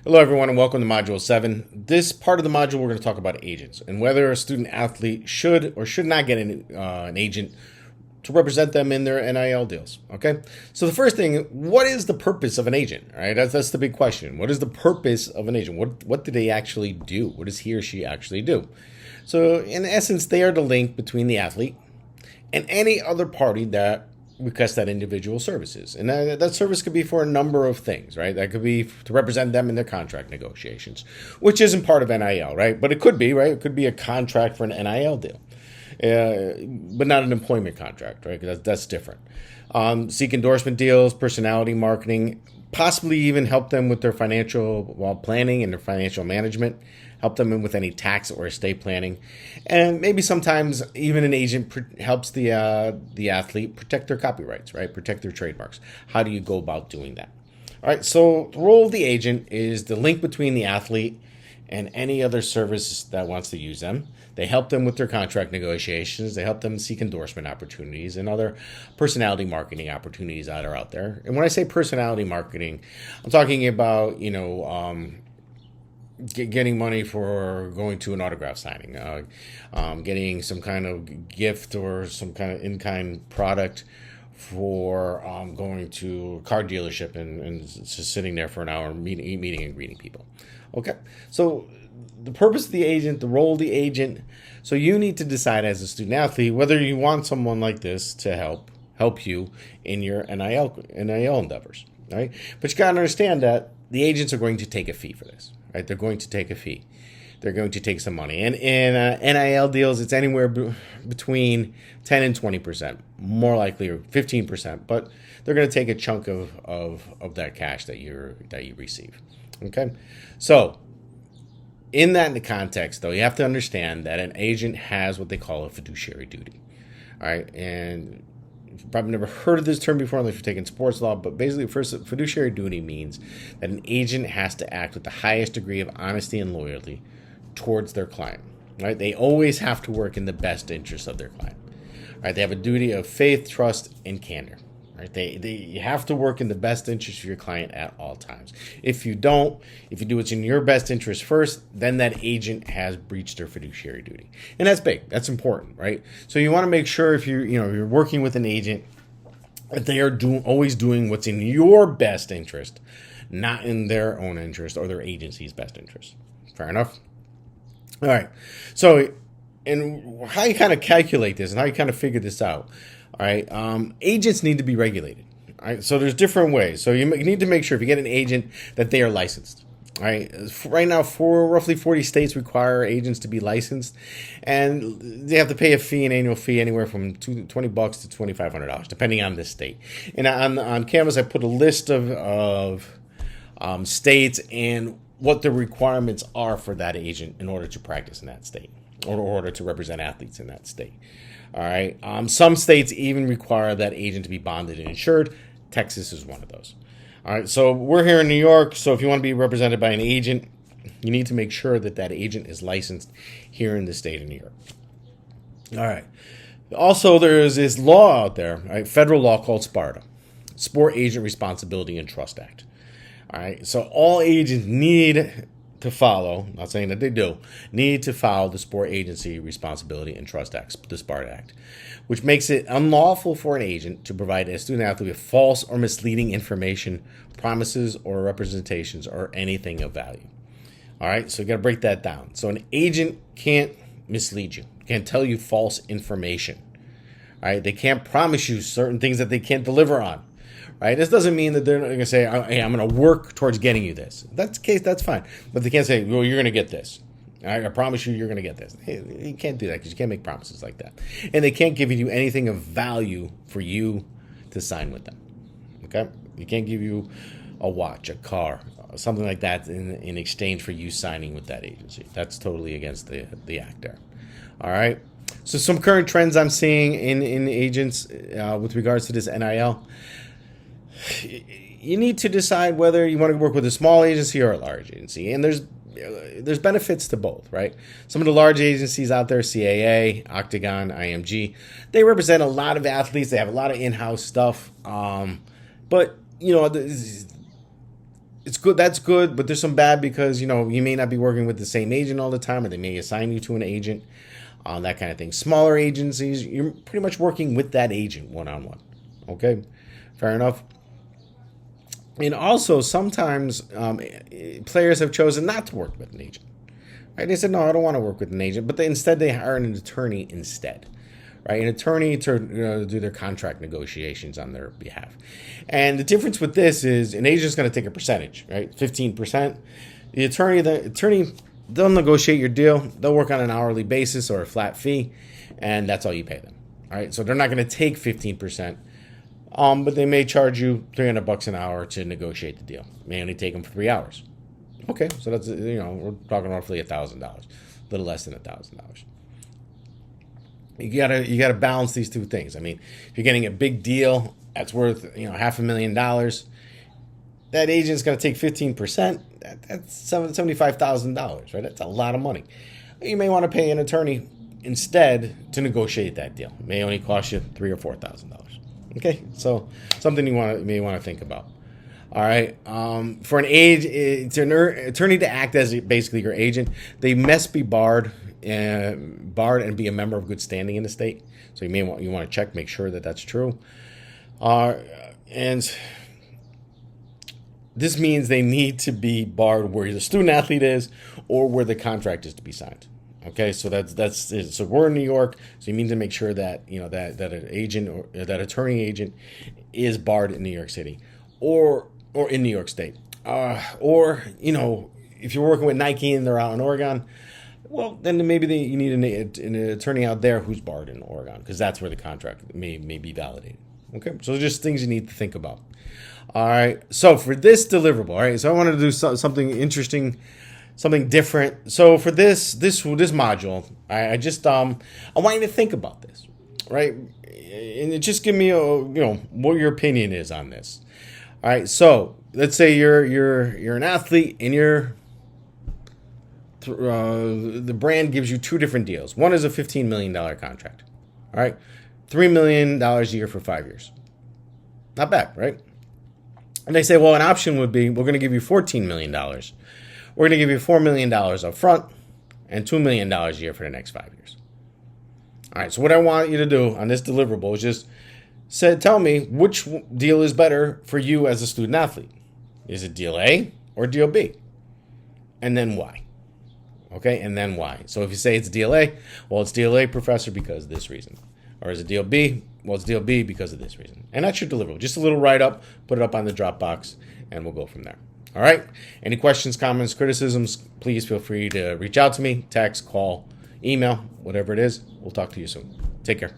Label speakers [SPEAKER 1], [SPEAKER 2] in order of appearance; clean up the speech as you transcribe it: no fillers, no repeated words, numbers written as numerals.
[SPEAKER 1] Hello, everyone, and welcome to Module 7. This part of the module, we're going to talk about agents and whether a student athlete should or should not get an agent to represent them in their NIL deals. Okay, so the first thing, what is the purpose of an agent? All right, that's the big question. What is the purpose of an agent? What do they actually do? What does he or she actually do? So, in essence, they are the link between the athlete and any other party that request that individual services. And that service could be for a number of things, right? That could be to represent them in their contract negotiations, which isn't part of NIL, right? But it could be, right? It could be a contract for an NIL deal, but not an employment contract, right? That's different. Seek endorsement deals, personality marketing, possibly even help them with their financial planning and their financial management, help them with any tax or estate planning, and maybe sometimes even an agent helps the athlete protect their copyrights, right? Protect their trademarks. How do you go about doing that? All right, so the role of the agent is the link between the athlete and any other service that wants to use them. They help them with their contract negotiations. They help them seek endorsement opportunities and other personality marketing opportunities that are out there. And when I say personality marketing, I'm talking about, getting money for going to an autograph signing, getting some kind of gift or some kind of in-kind product for going to a car dealership and just sitting there for an hour meeting and greeting people. Okay, so the purpose of the agent, the role of the agent. So you need to decide as a student athlete whether you want someone like this to help you in your NIL endeavors, right? But you got to understand that the agents are going to take a fee for this, right? They're going to take a fee. They're going to take some money. And in NIL deals, it's anywhere between 10 and 20%, more likely, or 15%. But they're going to take a chunk of that cash that you receive. Okay, so in that context, though, you have to understand that an agent has what they call a fiduciary duty. All right, and you've probably never heard of this term before unless you're taking sports law, but basically, first, fiduciary duty means that an agent has to act with the highest degree of honesty and loyalty towards their client. Right? They always have to work in the best interest of their client. Right? They have a duty of faith, trust, and candor. Right? You have to work in the best interest of your client at all times. If you don't, if you do what's in your best interest first, then that agent has breached their fiduciary duty, and that's big. That's important, right? So you want to make sure if you're working with an agent that they are always doing what's in your best interest, not in their own interest or their agency's best interest. Fair enough. All right. So, and how you kind of calculate this and how you kind of figure this out. All right, agents need to be regulated. All right, so there's different ways. So you need to make sure if you get an agent that they are licensed. All right, right now, roughly 40 states require agents to be licensed, and they have to pay an annual fee anywhere from $20 to $2,500, depending on the state. And on Canvas, I put a list of states and what the requirements are for that agent in order to practice in that state or in order to represent athletes in that state. All right. Some states even require that agent to be bonded and insured. Texas is one of those. All right. So we're here in New York. So if you want to be represented by an agent, you need to make sure that that agent is licensed here in the state of New York. All right. Also, there's this law out there, right, federal law called SPARTA, Sport Agent Responsibility and Trust Act. All right. So all agents need to follow, not saying that they do, need to follow the Sport Agency Responsibility and Trust Act, the SPARTA Act, which makes it unlawful for an agent to provide a student athlete with false or misleading information, promises, or representations, or anything of value. All right, so you got to break that down. So an agent can't mislead you, can't tell you false information. All right, they can't promise you certain things that they can't deliver on. Right? This doesn't mean that they're not going to say, hey, I'm going to work towards getting you this. If that's the case, that's fine. But they can't say, well, you're going to get this. I promise you, you're going to get this. Hey, you can't do that because you can't make promises like that. And they can't give you anything of value for you to sign with them. Okay? You can't give you a watch, a car, something like that in exchange for you signing with that agency. That's totally against the act there. All right? So some current trends I'm seeing in agents with regards to this NIL. You need to decide whether you want to work with a small agency or a large agency. And there's benefits to both, right? Some of the large agencies out there, CAA, Octagon, IMG, they represent a lot of athletes. They have a lot of in-house stuff. But, it's it's good. That's good, but there's some bad because you may not be working with the same agent all the time, or they may assign you to an agent, that kind of thing. Smaller agencies, you're pretty much working with that agent one on one. Okay, fair enough. And also, sometimes players have chosen not to work with an agent. Right? They said, no, I don't want to work with an agent, but instead they hire an attorney instead. Right? An attorney to do their contract negotiations on their behalf. And the difference with this is an agent's going to take a percentage, right? 15%. The attorney, they'll negotiate your deal. They'll work on an hourly basis or a flat fee, and that's all you pay them. All right? So they're not going to take 15%. But they may charge you $300 an hour to negotiate the deal. May only take them for 3 hours. Okay, so that's we're talking roughly $1,000, a little less than $1,000. You gotta balance these two things. I mean, if you're getting a big deal that's worth $500,000, that agent's gonna take 15%. That's $75,000, right? That's a lot of money. You may want to pay an attorney instead to negotiate that deal. It may only cost you $3,000 or $4,000. Okay, so something you may want to think about. All right, for it's an attorney to act as basically your agent. They must be barred and be a member of good standing in the state. So you want to check, make sure that that's true. And this means they need to be barred where the student athlete is or where the contract is to be signed. Okay, so that's so we're in New York, so you need to make sure that that an agent or that attorney agent is barred in New York City, or in New York State, or if you're working with Nike and they're out in Oregon, well then maybe you need an attorney out there who's barred in Oregon because that's where the contract may be validated. Okay, so just things you need to think about. All right, so for this deliverable, all right, so I wanted to do something interesting. Something different. So for this module, I want you to think about this, right? And just give me what your opinion is on this. All right. So let's say you're an athlete and the brand gives you two different deals. One is a $15 million contract. All right, $3 million a year for 5 years. Not bad, right? And they say, well, an option would be we're going to give you $14 million. We're going to give you $4 million up front and $2 million a year for the next 5 years. All right, so what I want you to do on this deliverable is just tell me which deal is better for you as a student athlete. Is it deal A or deal B? And then why? Okay, and then why? So if you say it's deal A, well, it's deal A, professor, because of this reason. Or is it deal B? Well, it's deal B because of this reason. And that's your deliverable. Just a little write-up, put it up on the Dropbox, and we'll go from there. All right. Any questions, comments, criticisms, please feel free to reach out to me, text, call, email, whatever it is. We'll talk to you soon. Take care.